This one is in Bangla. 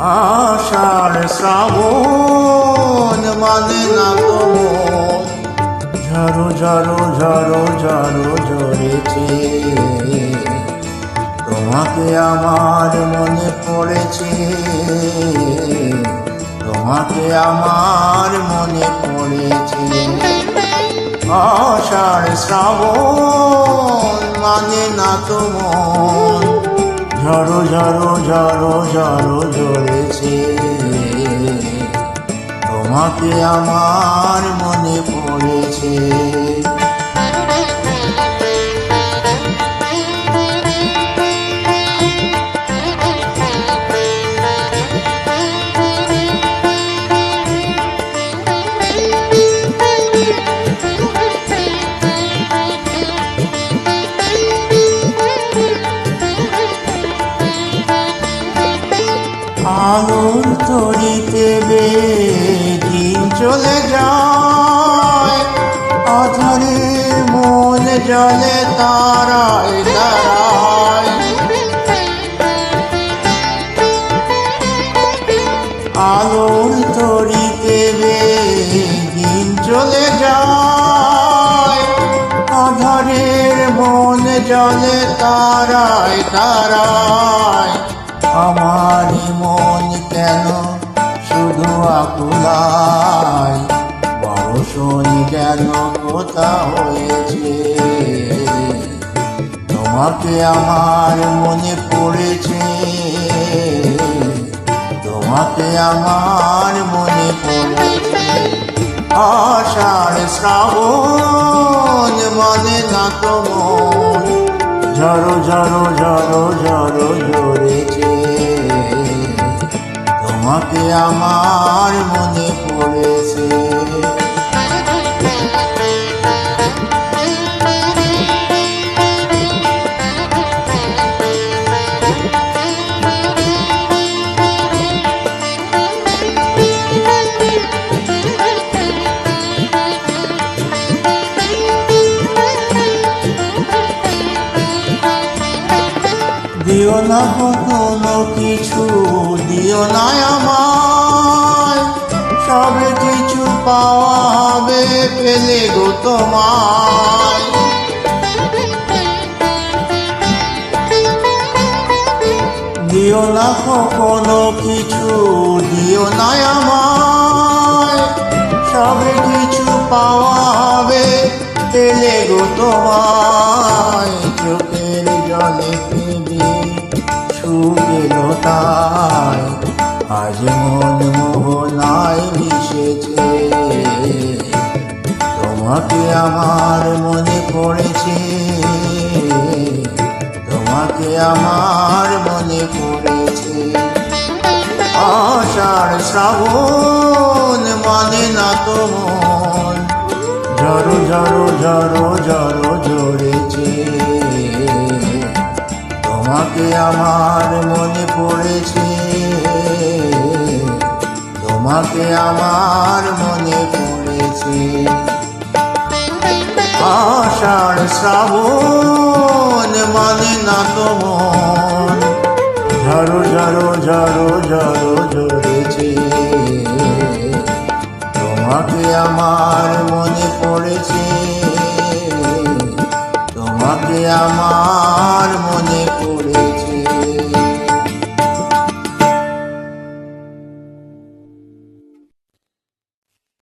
আষাঢ় শ্রাবণ মানে না তো মন, ঝাড়ো ঝাড়ো ঝাড়ো ঝাড়ো ঝরেছে। তোমাকে আমার মনে পড়েছে, তোমাকে আমার মনে পড়েছে। আষাঢ় শ্রাবণ মানে না তো মন, ঝাড়ো ঝাড়ো ঝাড়ো ঝাড়ো ঝরেছে। তোমাকে আমার মনে পড়েছে। আলোর তরিতে দিন চলে যায়, আধারে মন জলে তারায় তারায়। আলোর তরিতে দিন চলে যায়, আধারের মন জলে তারায় তারায়। আমারই মন কেন শুধু আকুলায়, বর্ষণ যেন কোথা হয়েছে। তোমাকে আমার মনে পড়েছে, তোমাকে আমার মনে পড়েছে। আষাঢ় শ্রাবণ মানে না তো মন, ঝাড়ো ঝাড়ো ঝাড়ো ঝাড়ো ঝরেছে। তোমাকে আমার মনে পড়েছে। দিও না কোনো কিছু, দিও না আমায়, সব কিছু পাওয়া হবে পেলে গো তোমায়। দিও না কোনো কিছু, দিও না আমায়, সব কিছু পাওয়া হবে পেলে গো তোমায়। চোখের জলে সুখের তাই আজ মন মোহনায় মিশেছে। তোমাকে আমার মনে পড়েছে, তোমাকে আমার মনে পড়েছে। আষাঢ় শ্রাবণ মানে না তো মন, ঝাড়ো ঝাড়ো ঝাড়ো ঝাড়ো ঝরেছে। তোমাকে আমার মনে পড়েছে, তোমাকে আমার মনে পড়েছে। আষাঢ় শ্রাবণ মানে না তো মন, ঝাড়ো ঝাড়ো ঝাড়ো ঝাড়ো ঝরেছে। তোমাকে আমার মনে পড়েছে, তোমাকে আমার মনে পড়ে।